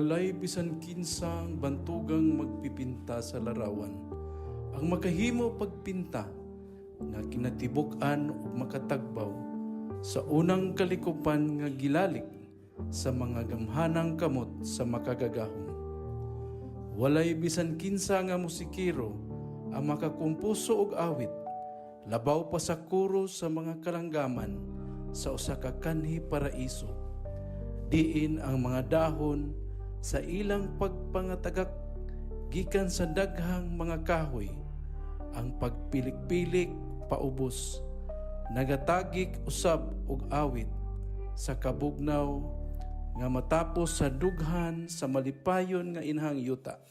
walay bisan kinsang bantugang magpipinta sa larawan. Ang makahimo pagpinta nga kinatibuk-an ug makatagbaw sa unang kalikupan nga gilalik sa mga gamhanang kamot sa makagagahom. Walay bisan kinsa nga musikero ang makakumpuso og awit, labaw pa sa kuro sa mga kalanggaman sa usa ka kanhi paraiso. Diin ang mga dahon sa ilang pagpangatagak gikan sa daghang mga kahoy, ang pagpilik-pilik paubos, nagatagik usab og awit sa kabugnaw nga matapos sa dughan sa malipayon nga inhang yuta.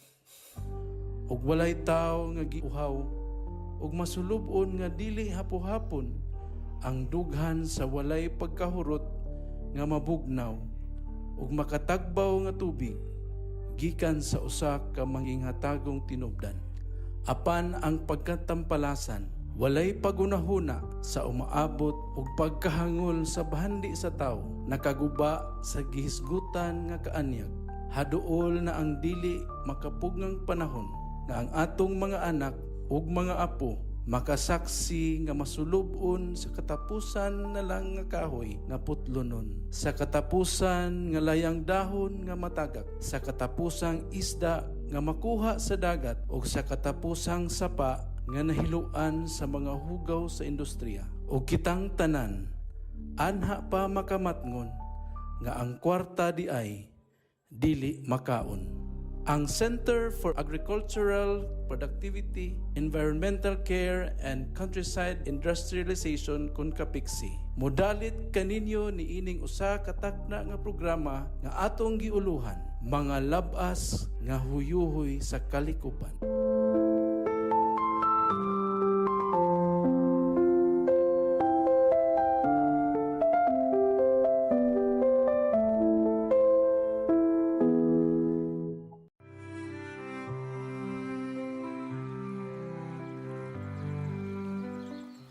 Ug walay tawo nga giuhaw ug masulub-on nga dili hapo-hapon ang dughan sa walay pagkahurot nga mabugnaw ug makatagbaw nga tubig gikan sa usa ka manginghatagong tinubdan. Apan ang pagkatampalasan walay pagunahuna sa umaabot ug pagkahangol sa bahandi sa tawo, nakaguba sa gihisgutan nga kaanyag. Haduol na ang dili makapugngang panahon nga ang atong mga anak ug mga apo makasaksi nga masulub-on sa katapusan na lang nga kahoy nga putlonon, sa katapusan nga layang dahon nga matagak, sa katapusang isda nga makuha sa dagat o sa katapusang sapa nga nahiluan sa mga hugaw sa industriya. O kitang tanan, anha pa makamatngon nga ang kwarta di ay dili makaon. Ang Center for Agricultural Productivity, Environmental Care, and Countryside Industrialization KONCAPICSI. Modalit kaninyo ni ining usa ka takna nga programa nga atong giuluhan, mga labas nga huyuhoy sa kalikupan.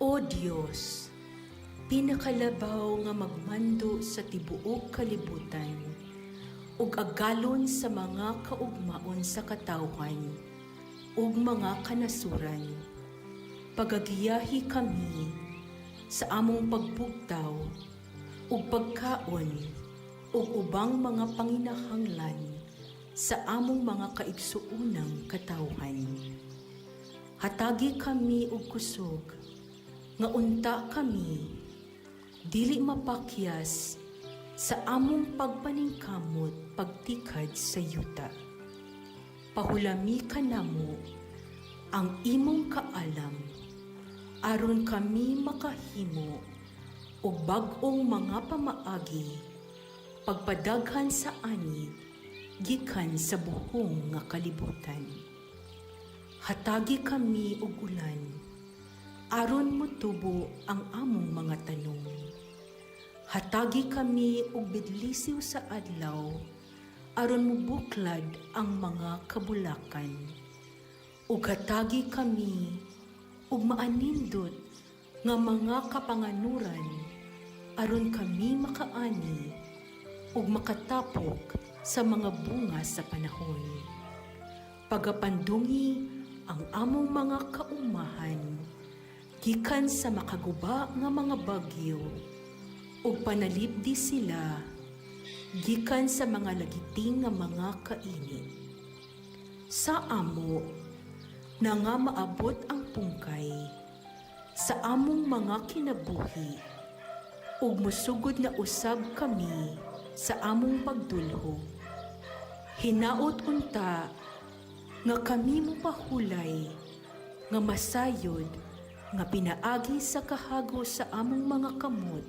O Diyos, pinakalabaw nga magmando sa tibuok kalibutan, ug agalon sa mga kaugmaon sa katawhan, ug mga kanasuran. Pagagiyahi kami sa among pagbugtaw, ug pagkaon, ug ubang mga panginahanglan sa among mga kaigsuunang katawhan. Hatagi kami og kusog, nga unta kami, dili mapakyas sa among pagpaningkamot pagtikad sa yuta. Pahulami ka namo ang imong kaalam, aron kami makahimo og bag-ong mga pamaagi, pagpadaghan sa ani, gikan sa buhong nga kalibutan. Hatagi kami og ulan, aron motubo ang among mga tanong. Hatagi kami og bidlisiw sa adlaw, aron mubuklad ang mga kabulakan. Ug hatagi kami og maanindot nga mga kapanganuran, aron kami makaani ug makatapok sa mga bunga sa panahon. Pagapandungi ang among mga kaumahan, gikan sa makaguba nga mga bagyo, ug panalipdi sila gikan sa mga lagiting nga mga kainit. Sa amo na nga maabot ang pungkay sa among mga kinabuhi, ug musugod na usab kami sa among pagdulho. Hinaot unta nga kami mopahulay nga masayod nga pinaagi sa kahago sa among mga kamot,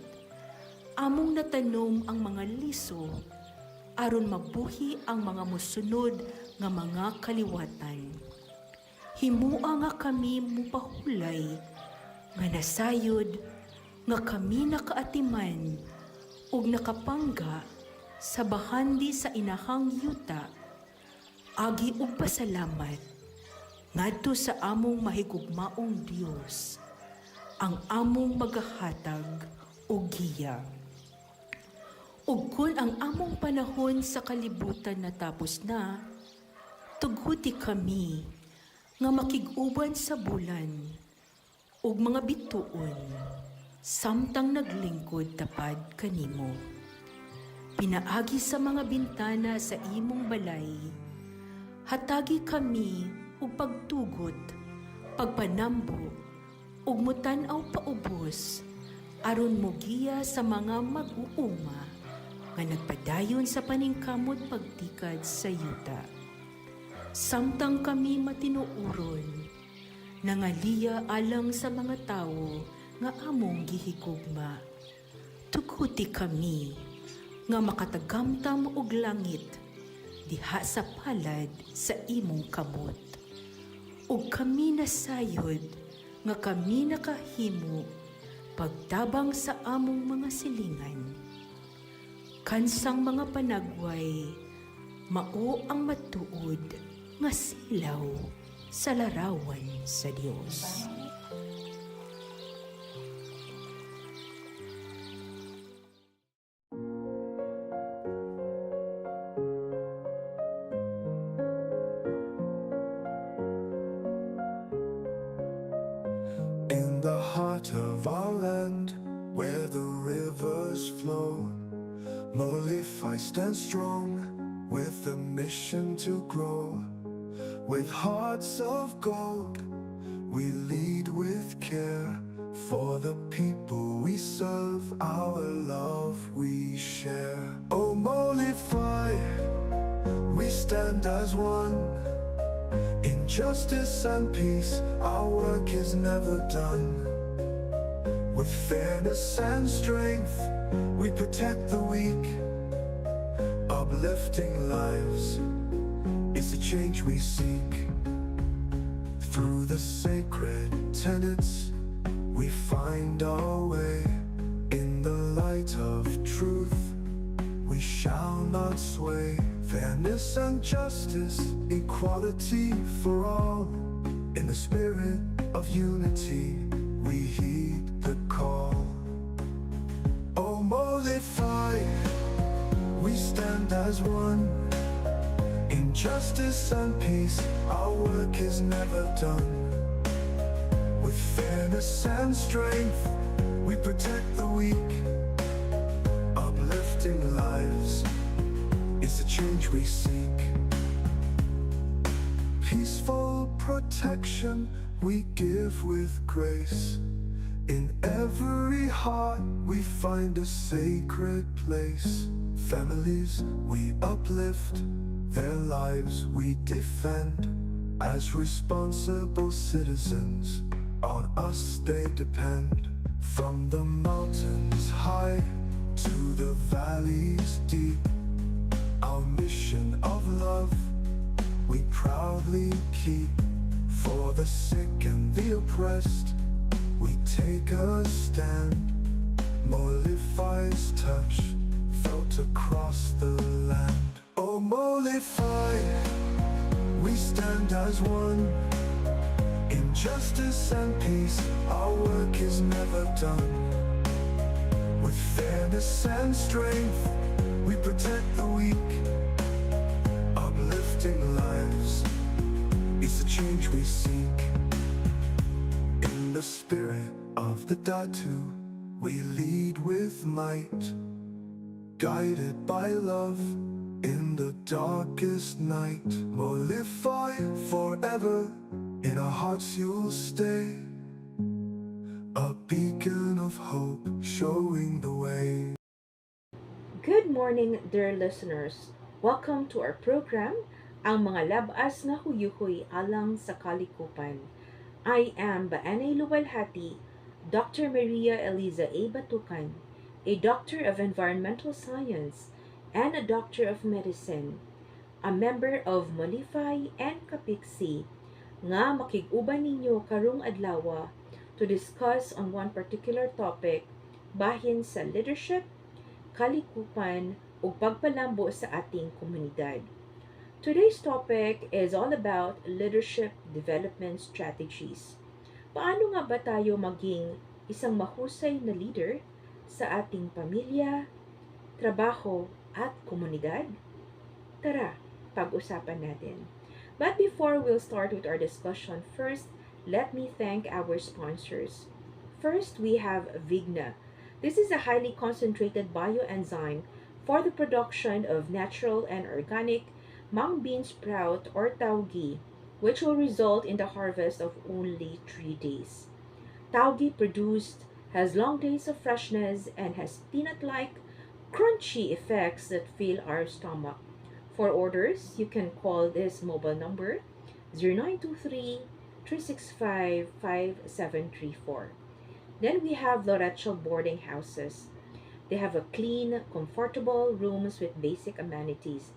among natanom ang mga liso, aron mabuhi ang mga musunod nga mga kaliwatan. Himua nga kami mupahulay, nga nasayod, nga kami nakaatiman, ug nakapangga sa bahandi sa inahang yuta, agi ug pasalamat ngadto sa among mahigugmaong Dios, ang among magahatag og giya. Ug kun ang among panahon sa kalibutan natapos na, tughuti kami nga makig-uban sa bulan ug mga bituon samtang naglingkod tapad kanimo. Pinaagi sa mga bintana sa imong balay, hatagi kami ug pagtugot, pagpanambo ug mutan-aw paubos aron mogiya sa mga mag-uuma nga nagpadayon sa paningkamot pagtikad sa yuta. Samtang kami matinuuron, nangaliya alang sa mga tawo nga among gihigugma. Tuguti kami nga makatagamtam og langit diha sa palad sa imong kamot. Ug kami nasayod nga kami nakahimo pagtabang sa among mga silingan. Kansang mga panagway, mao ang matuod nga silaw sa larawan sa Dios. In the heart of our land, where the rivers flow, Molify stands strong, with a mission to grow. With hearts of gold, we lead with care. For the people we serve, our love we share. Oh, Molify, we stand as one. In justice and peace, our work is never done. With fairness and strength, we protect the weak. Uplifting lives is the change we seek. Through the sacred tenets, we find our way. In the light of truth, we shall not sway. Fairness and justice, equality for all. In the spirit of unity, we heed the call. Oh, Molify, we stand as one. In justice and peace, our work is never done. With fairness and strength, we protect the weak. Uplifting lives is the change we seek. Peaceful protection we give with grace. In every heart we find a sacred place. Families we uplift, their lives we defend. As responsible citizens, on us they depend. From the mountains high to the valleys deep, our mission of love we proudly keep. For the sick and the oppressed, we take a stand. Molify's touch felt across the land. Oh, Molify, we stand as one. In justice and peace, our work is never done. With fairness and strength, we protect the weak. Uplifting lives is the change we seek. In the spirit of the Datu, we lead with might. Guided by love in the darkest night. Molify forever, in our hearts you'll stay. A beacon of hope showing the way. Good morning, dear listeners. Welcome to our program, Ang Mga Labas na Huyuhoy Alang sa Kalikupan. I am Baanay Luwalhati, Dr. Maria Eliza A. Batucan, a Doctor of Environmental Science and a Doctor of Medicine, a member of Molify and Kapiksi, nga makig-uban ninyo karong adlaw to discuss on one particular topic bahin sa leadership, kalikupan, ug pagpalambo sa ating komunidad. Today's topic is all about leadership development strategies. Paano nga ba tayo maging isang mahusay na leader sa ating pamilya, trabaho at komunidad? Tara, pag-usapan natin. But before we'll start with our discussion, first, let me thank our sponsors. First, we have Vigna. This is a highly concentrated bioenzyme for the production of natural and organic mung bean sprout or taugi, which will result in the harvest of only 3 days. Taugi produced has long days of freshness and has peanut-like, crunchy effects that fill our stomach. For orders, you can call this mobile number 0923 365 5734. Then we have Loreto Boarding Houses. They have a clean, comfortable rooms with basic amenities.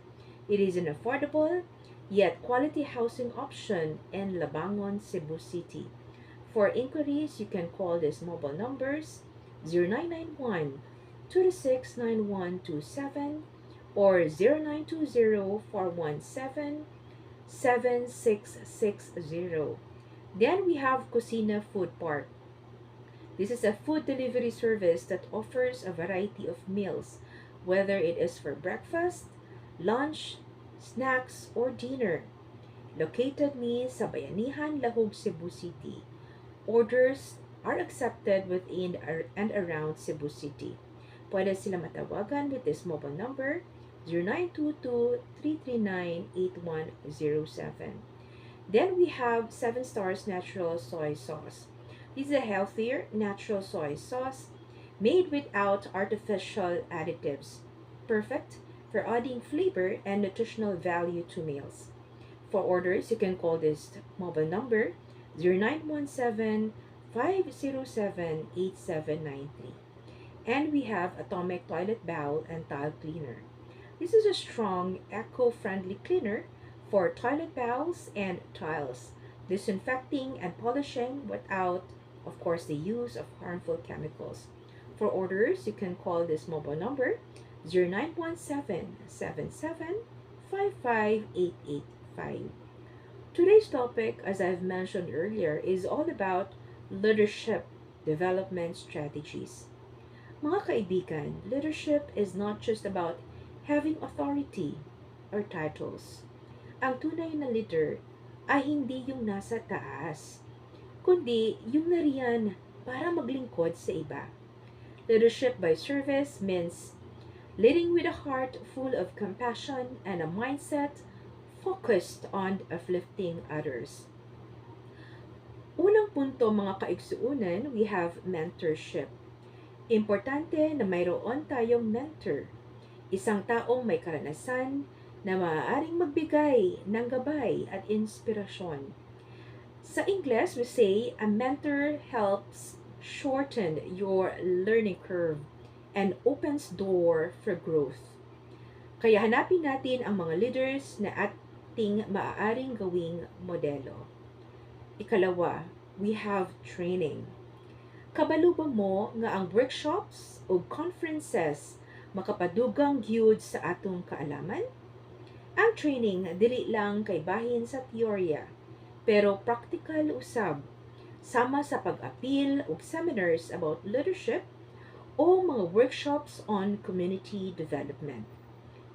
It is an affordable yet quality housing option in Labangon, Cebu City. For inquiries, you can call these mobile numbers 0991 269127 or 0920 417 7660. Then we have Cocina Food Park. This is a food delivery service that offers a variety of meals, whether it is for breakfast, lunch, snacks, or dinner. Located sa Bayanihan, Lahog, Cebu City. Orders are accepted within and around Cebu City. Pwede sila matawagan with this mobile number 0922-339-8107. Then we have 7 Stars Natural Soy Sauce. This is a healthier natural soy sauce made without artificial additives. Perfect for adding flavor and nutritional value to meals. For orders, you can call this mobile number 0917-507-8793. And we have Atomic Toilet Bowl and Tile Cleaner. This is a strong, eco-friendly cleaner for toilet bowls and tiles, disinfecting and polishing without, of course, the use of harmful chemicals. For orders, you can call this mobile number 0917-77-55885. Today's topic, as I've mentioned earlier, is all about leadership development strategies. Mga kaibigan, leadership is not just about having authority or titles. Ang tunay na leader ay hindi yung nasa taas, kundi yung nariyan para maglingkod sa iba. Leadership by service means leading with a heart full of compassion and a mindset focused on uplifting others. Unang punto, mga kaigsuunan, we have mentorship. Importante na mayroon tayong mentor, isang taong may karanasan na maaaring magbigay ng gabay at inspirasyon. Sa English, we say, a mentor helps shorten your learning curve and opens door for growth. Kaya hanapin natin ang mga leaders na ating maaaring gawing modelo. Ikalawa, we have training. Kabalo ba mo nga ang workshops o conferences makapadugang gyud sa atong kaalaman? Ang training dili lang kay bahin sa teorya, pero practical usab, sama sa pag-apil og seminars about leadership o mga workshops on community development.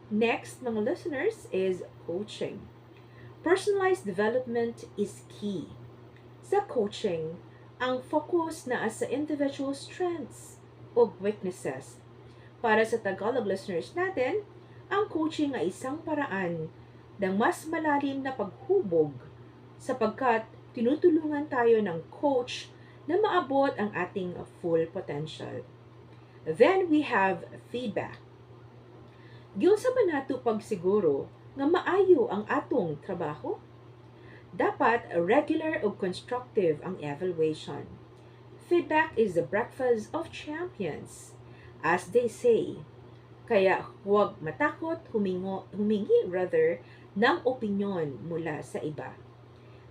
Next, mga listeners, is coaching. Personalized development is key. Sa coaching, ang focus na sa individual strengths o weaknesses. Para sa Tagalog listeners natin, ang coaching ay isang paraan ng mas malalim na paghubog sapagkat tinutulungan tayo ng coach na maabot ang ating full potential. Then we have feedback. Giyon sa nato pagsiguro nga maayo ang atong trabaho, dapat regular o constructive ang evaluation. Feedback is the breakfast of champions, as they say. Kaya huwag matakot humingi ng opinyon mula sa iba.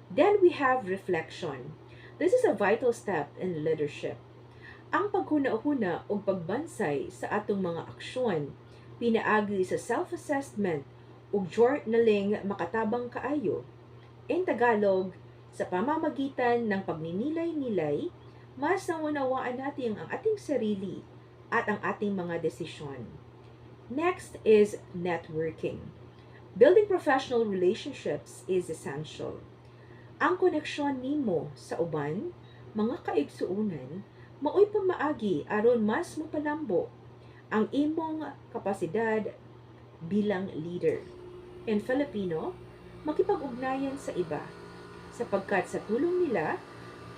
Then we have reflection. This is a vital step in leadership. Ang paghuna-huna o pagbansay sa atong mga aksyon, pinaagi sa self-assessment ug journaling makatabang kaayo. In Tagalog, sa pamamagitan ng pagninilay-nilay, mas naunawaan natin ang ating sarili at ang ating mga desisyon. Next is networking. Building professional relationships is essential. Ang koneksyon nimo sa uban, mga kaigsuunan, maoy pamaagi aron mas mapalambo ang imong kapasidad bilang leader. In Filipino, makipag-ugnayan sa iba sapagkat sa tulong nila,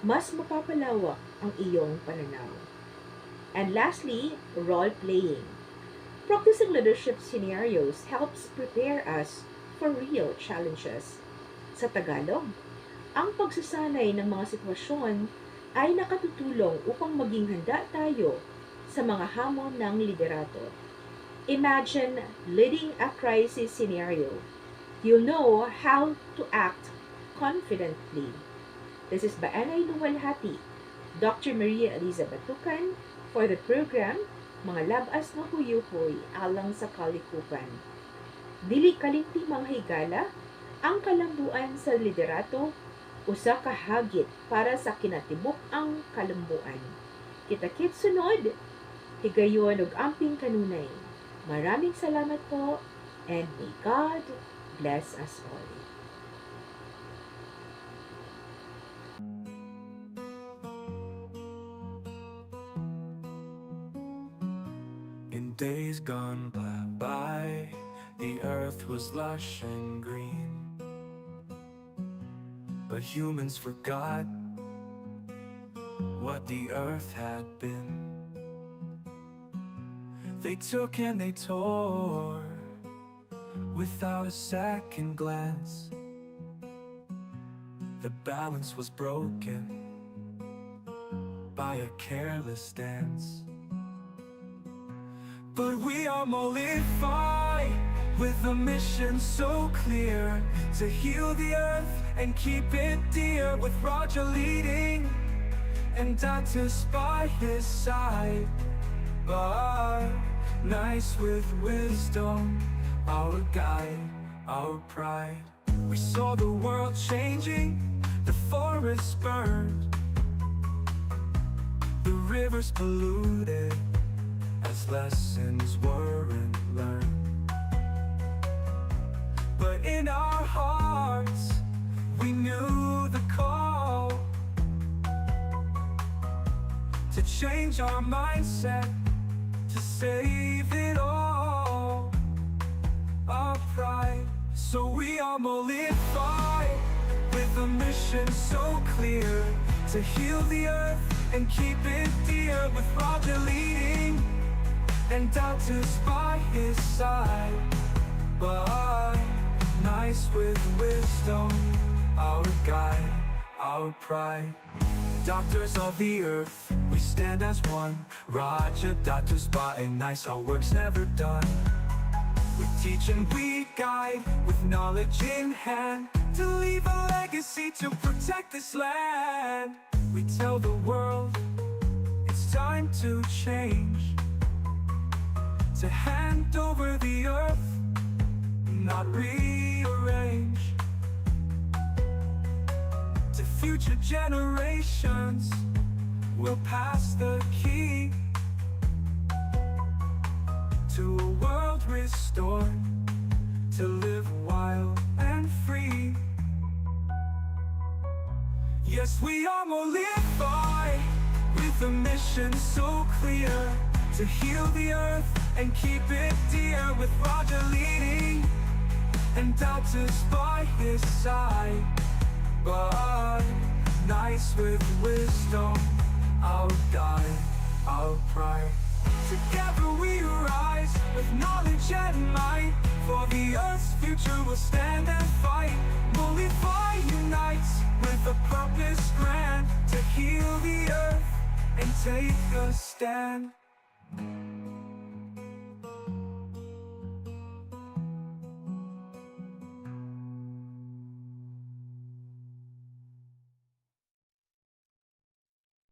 mas mapapalawak ang iyong pananaw. And lastly, role-playing. Practicing leadership scenarios helps prepare us for real challenges. Sa Tagalog, ang pagsasanay ng mga sitwasyon ay nakatutulong upang maging handa tayo sa mga hamon ng liderato. Imagine leading a crisis scenario. You'll know how to act confidently. This is Baanay Luwalhati, Dr. Maria Eliza Batucan, for the program Mga Labas na Huyuhoy alang sa Kalikupan. Dili kalimti mga higala, ang kalambuan sa liderato, usa ka hagit para sa kinatibuk ang kalambuan. Kita-kit sunod, higayon og amping kanunay. Maraming salamat po, and may God bless us all. In days gone by, the earth was lush and green. But humans forgot what the earth had been. They took and they tore without a second glance. The balance was broken by a careless dance. But we are mollified with a mission so clear to heal the earth and keep it dear, with Roger leading and Dactyls by his side. But nice with wisdom, our guide, our pride. We saw the world changing, the forests burned, the rivers polluted as lessons weren't learned. But in our hearts, we knew the call to change our mindset, to save it all, our pride. So we are mollified with a mission so clear to heal the earth and keep it dear, with Roger leading and Dactyls by his side. But nice with wisdom, our guide, our pride. Doctors of the earth, we stand as one. Roger, Dactyls by and nice, our work's never done. We teach and we guide with knowledge in hand, to leave a legacy to protect this land. We tell the world it's time to change, to hand over the earth, not rearrange. To future generations, we'll pass the key to a world restored, to live wild and free. Yes, we are mollified with a mission so clear to heal the earth and keep it dear, with Roger leading and Dactyls by his side. But nice with wisdom, our guide, our pride. Together we rise with knowledge and might, for the earth's future will stand and fight. Mollify unites with a purpose grand, to heal the earth and take a stand.